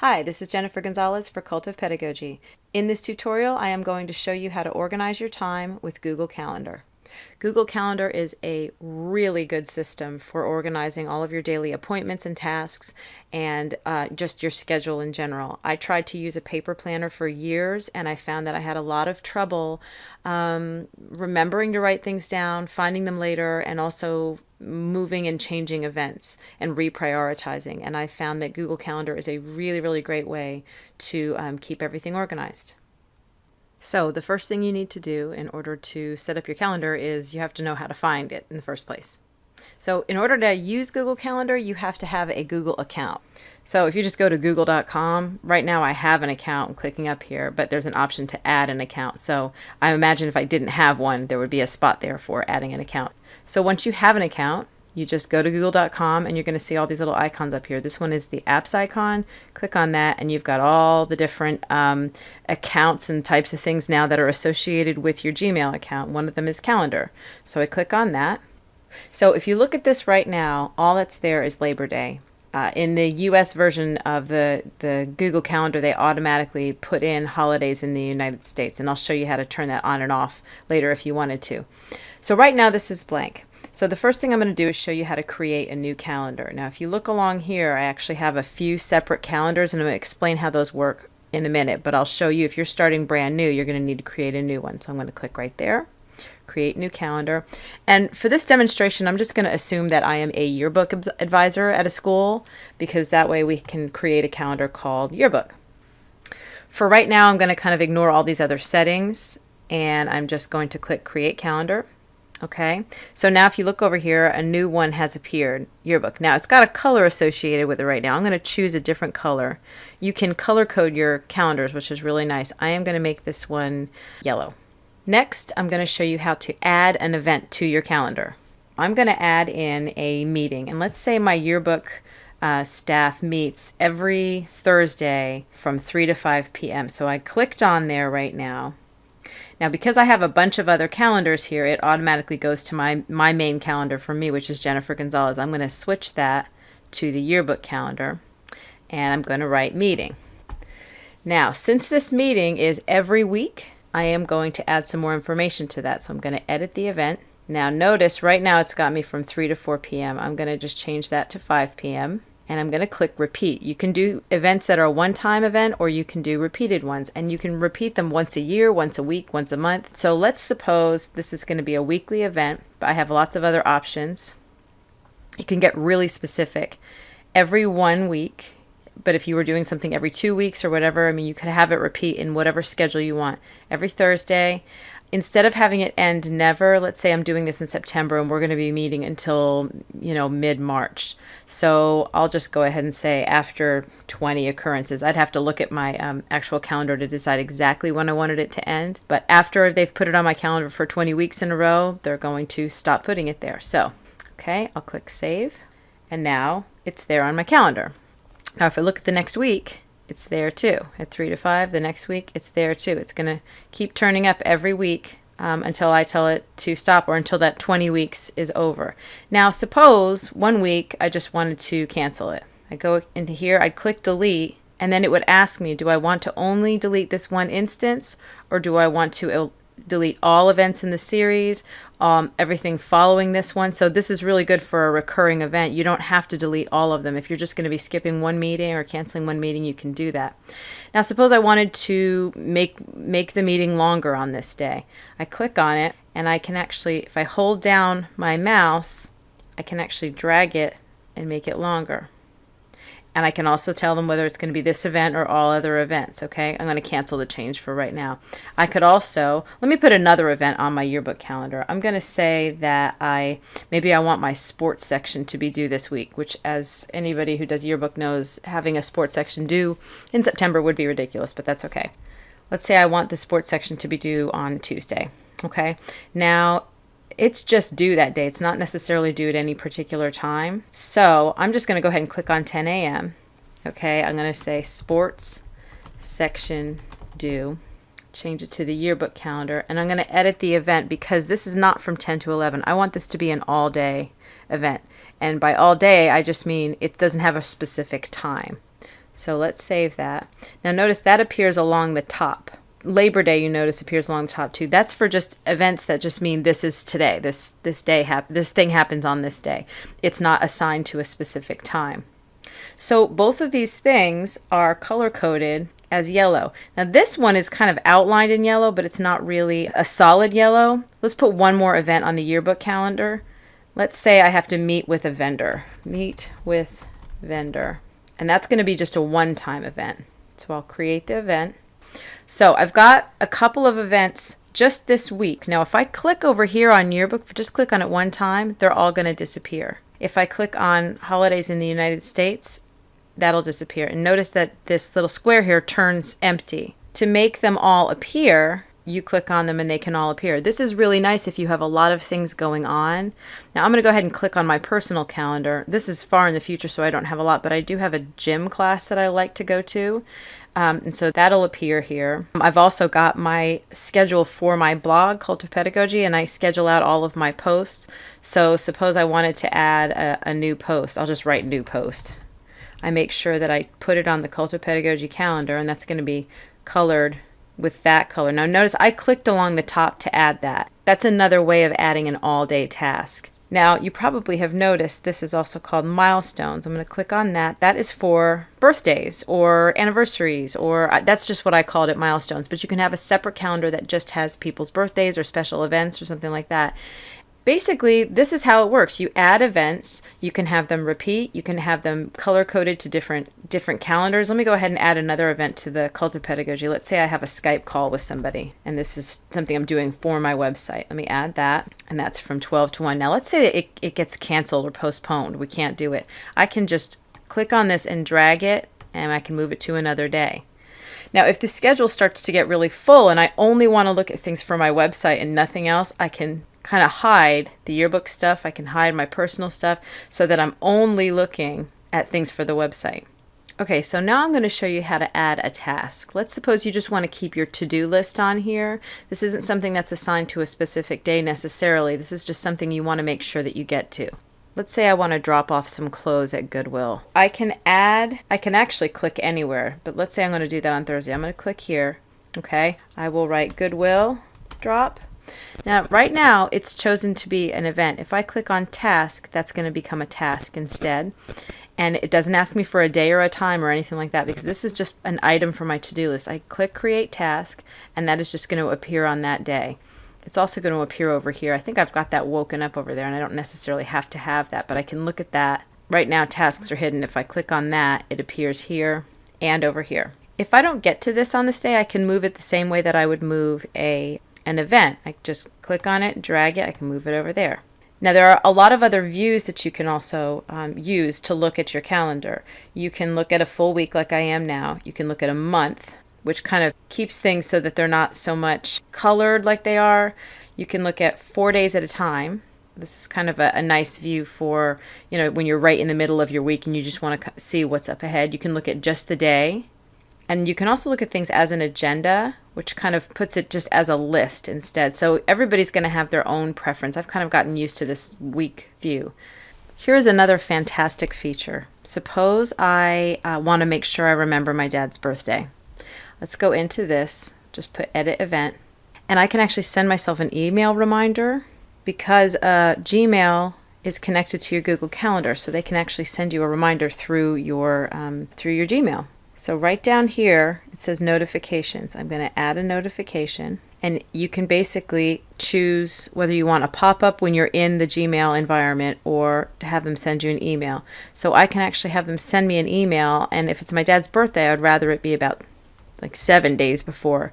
Hi, this is Jennifer Gonzalez for Cult of Pedagogy. In this tutorial, I am going to show you how to organize your time with Google Calendar. Google Calendar is a really good system for organizing all of your daily appointments and tasks and just your schedule in general. I tried to use a paper planner for years and I found that I had a lot of trouble remembering to write things down, finding them later, and also moving and changing events and reprioritizing. And I found that Google Calendar is a really, really great way to keep everything organized. So the first thing you need to do in order to set up your calendar is you have to know how to find it in the first place. So in order to use Google Calendar, you have to have a Google account. So if you just go to google.com, right now I have an account, I'm clicking up here, but there's an option to add an account. So I imagine if I didn't have one, there would be a spot there for adding an account. So once you have an account, you just go to google.com and you're going to see all these little icons up here. This one is the apps icon. Click on that and you've got all the different accounts and types of things now that are associated with your Gmail account. One of them is calendar. So I click on that. So if you look at this right now, all that's there is Labor Day. In the US version of the Google Calendar, they automatically put in holidays in the United States, and I'll show you how to turn that on and off later if you wanted to. So right now this is blank. So the first thing I'm going to do is show you how to create a new calendar. Now if you look along here, I actually have a few separate calendars and I'm going to explain how those work in a minute, but I'll show you if you're starting brand new, you're going to need to create a new one. So I'm going to click right there. Create new calendar. And for this demonstration, I'm just going to assume that I am a yearbook advisor at a school, because that way we can create a calendar called yearbook. For right now, I'm going to kind of ignore all these other settings and I'm just going to click create calendar. Okay, so now if you look over here, a new one has appeared, yearbook. Now it's got a color associated with it right now. I'm going to choose a different color. You can color code your calendars, which is really nice. I am going to make this one yellow. Next, I'm going to show you how to add an event to your calendar. I'm going to add in a meeting, and let's say my yearbook staff meets every Thursday from 3 to 5 p.m. So I clicked on there right now. Now because I have a bunch of other calendars here, it automatically goes to my main calendar for me, which is Jennifer Gonzalez. I'm going to switch that to the yearbook calendar and I'm going to write meeting. Now since this meeting is every week, I am going to add some more information to that. So I'm going to edit the event. Now notice right now it's got me from 3 to 4 p.m. I'm going to just change that to 5 p.m. and I'm going to click repeat. You can do events that are a one-time event or you can do repeated ones, and you can repeat them once a year, once a week, once a month. So let's suppose this is going to be a weekly event, but I have lots of other options. You can get really specific. Every 1 week, but if you were doing something every 2 weeks or whatever, I mean, you could have it repeat in whatever schedule you want. Every Thursday, instead of having it end never, let's say I'm doing this in September and we're going to be meeting until, mid-March. So I'll just go ahead and say after 20 occurrences. I'd have to look at my actual calendar to decide exactly when I wanted it to end. But after they've put it on my calendar for 20 weeks in a row, they're going to stop putting it there. So, okay, I'll click save. And now it's there on my calendar. Now if I look at the next week, it's there too. At 3 to 5, the next week, it's there too. It's going to keep turning up every week until I tell it to stop, or until that 20 weeks is over. Now suppose 1 week I just wanted to cancel it. I go into here, I'd click delete, and then it would ask me, do I want to only delete this one instance, or do I want to delete all events in the series, everything following this one? So this is really good for a recurring event. You don't have to delete all of them. If you're just going to be skipping one meeting or canceling one meeting, you can do that. Now suppose I wanted to make the meeting longer on this day. I click on it and I can actually, if I hold down my mouse, I can actually drag it and make it longer. And I can also tell them whether it's going to be this event or all other events, okay? I'm going to cancel the change for right now. I could also, let me put another event on my yearbook calendar. I'm going to say that maybe I want my sports section to be due this week, which, as anybody who does yearbook knows, having a sports section due in September would be ridiculous, but that's okay. Let's say I want the sports section to be due on Tuesday, okay? Now, it's just due that day. It's not necessarily due at any particular time. So I'm just going to go ahead and click on 10 a.m. Okay, I'm going to say sports section due. Change it to the yearbook calendar. And I'm going to edit the event because this is not from 10 to 11. I want this to be an all-day event. And by all day, I just mean it doesn't have a specific time. So let's save that. Now notice that appears along the top. Labor Day, you notice, appears along the top too. That's for just events that just mean this is today. This thing happens on this day. It's not assigned to a specific time. So both of these things are color coded as yellow. Now this one is kind of outlined in yellow, but it's not really a solid yellow. Let's put one more event on the yearbook calendar. Let's say I have to meet with a vendor. Meet with vendor. And that's going to be just a one-time event. So I'll create the event. So I've got a couple of events just this week. Now if I click over here on yearbook, just click on it one time, they're all going to disappear. If I click on holidays in the United States, that'll disappear. And notice that this little square here turns empty. To make them all appear, you click on them and they can all appear. This is really nice if you have a lot of things going on. Now I'm going to go ahead and click on my personal calendar. This is far in the future, so I don't have a lot, but I do have a gym class that I like to go to. And so that'll appear here. I've also got my schedule for my blog, Cult of Pedagogy, and I schedule out all of my posts. So suppose I wanted to add a new post. I'll just write new post. I make sure that I put it on the Cult of Pedagogy calendar, and that's going to be colored with that color. Now notice I clicked along the top to add that. That's another way of adding an all-day task. Now you probably have noticed this is also called milestones. I'm going to click on that. That is for birthdays or anniversaries, or that's just what I called it, milestones. But you can have a separate calendar that just has people's birthdays or special events or something like that. Basically, this is how it works. You add events, you can have them repeat, you can have them color-coded to different calendars. Let me go ahead and add another event to the Cult of Pedagogy. Let's say I have a Skype call with somebody, and this is something I'm doing for my website. Let me add that, and that's from 12 to 1. Now, let's say it gets canceled or postponed. We can't do it. I can just click on this and drag it, and I can move it to another day. Now, if the schedule starts to get really full and I only want to look at things for my website and nothing else, I can kind of hide the yearbook stuff. I can hide my personal stuff so that I'm only looking at things for the website. Okay, so now I'm going to show you how to add a task. Let's suppose you just want to keep your to-do list on here. This isn't something that's assigned to a specific day necessarily. This is just something you want to make sure that you get to. Let's say I want to drop off some clothes at Goodwill. I can actually click anywhere, but let's say I'm going to do that on Thursday. I'm going to click here. Okay, I will write Goodwill drop. Now, right now, it's chosen to be an event. If I click on task, that's going to become a task instead. And it doesn't ask me for a day or a time or anything like that because this is just an item for my to-do list. I click create task, and that is just going to appear on that day. It's also going to appear over here. I think I've got that woken up over there, and I don't necessarily have to have that, but I can look at that. Right now, tasks are hidden. If I click on that, it appears here and over here. If I don't get to this on this day, I can move it the same way that I would move an event. I just click on it, drag it, I can move it over there. Now there are a lot of other views that you can also use to look at your calendar. You can look at a full week like I am now. You can look at a month, which kind of keeps things so that they're not so much colored like they are. You can look at 4 days at a time. This is kind of a nice view for, when you're right in the middle of your week and you just want to see what's up ahead. You can look at just the day. And you can also look at things as an agenda, which kind of puts it just as a list instead. So everybody's going to have their own preference. I've kind of gotten used to this week view. Here is another fantastic feature. Suppose I want to make sure I remember my dad's birthday. Let's go into this, just put edit event. And I can actually send myself an email reminder because Gmail is connected to your Google Calendar. So they can actually send you a reminder through your Gmail. So right down here, it says notifications. I'm going to add a notification, and you can basically choose whether you want a pop-up when you're in the Gmail environment or to have them send you an email. So I can actually have them send me an email, and if it's my dad's birthday, I would rather it be about like 7 days before.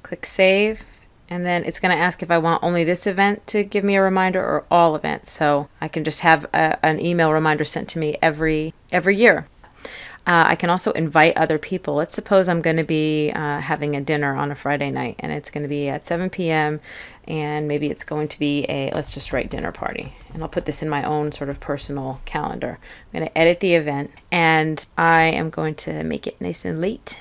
Click save, and then it's going to ask if I want only this event to give me a reminder or all events. So I can just have an email reminder sent to me every year. I can also invite other people. Let's suppose I'm going to be having a dinner on a Friday night, and it's going to be at 7 p.m. and maybe it's going to be let's just write dinner party. And I'll put this in my own sort of personal calendar. I'm going to edit the event, and I am going to make it nice and late.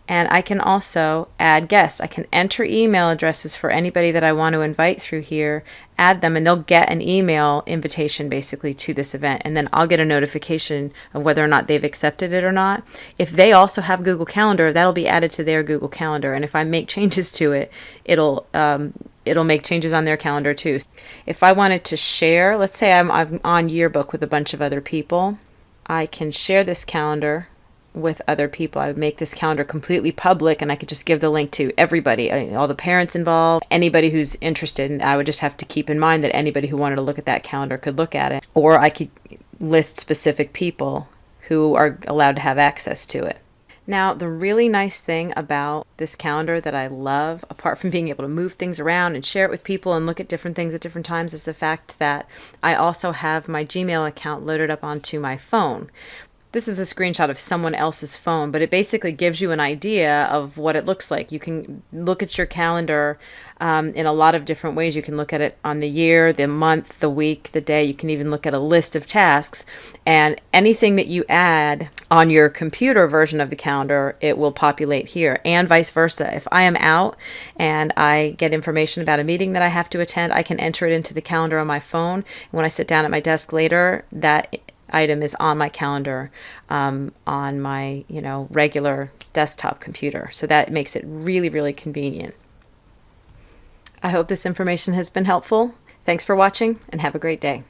And I can also add guests. I can enter email addresses for anybody that I want to invite through here, add them, and they'll get an email invitation basically to this event. And then I'll get a notification of whether or not they've accepted it or not. If they also have Google Calendar, that'll be added to their Google Calendar. And if I make changes to it, it'll make changes on their calendar too. If I wanted to share, let's say I'm on Yearbook with a bunch of other people, I can share this calendar with other people. I would make this calendar completely public, and I could just give the link to everybody, all the parents involved, anybody who's interested. And I would just have to keep in mind that anybody who wanted to look at that calendar could look at it. Or I could list specific people who are allowed to have access to it. Now, the really nice thing about this calendar that I love, apart from being able to move things around and share it with people and look at different things at different times, is the fact that I also have my Gmail account loaded up onto my phone. This is a screenshot of someone else's phone, but it basically gives you an idea of what it looks like. You can look at your calendar in a lot of different ways. You can look at it on the year, the month, the week, the day. You can even look at a list of tasks. And anything that you add on your computer version of the calendar, it will populate here, and vice versa. If I am out and I get information about a meeting that I have to attend, I can enter it into the calendar on my phone. And when I sit down at my desk later, that item is on my calendar on my regular desktop computer. So that makes it really, really convenient. I hope this information has been helpful. Thanks for watching, and have a great day.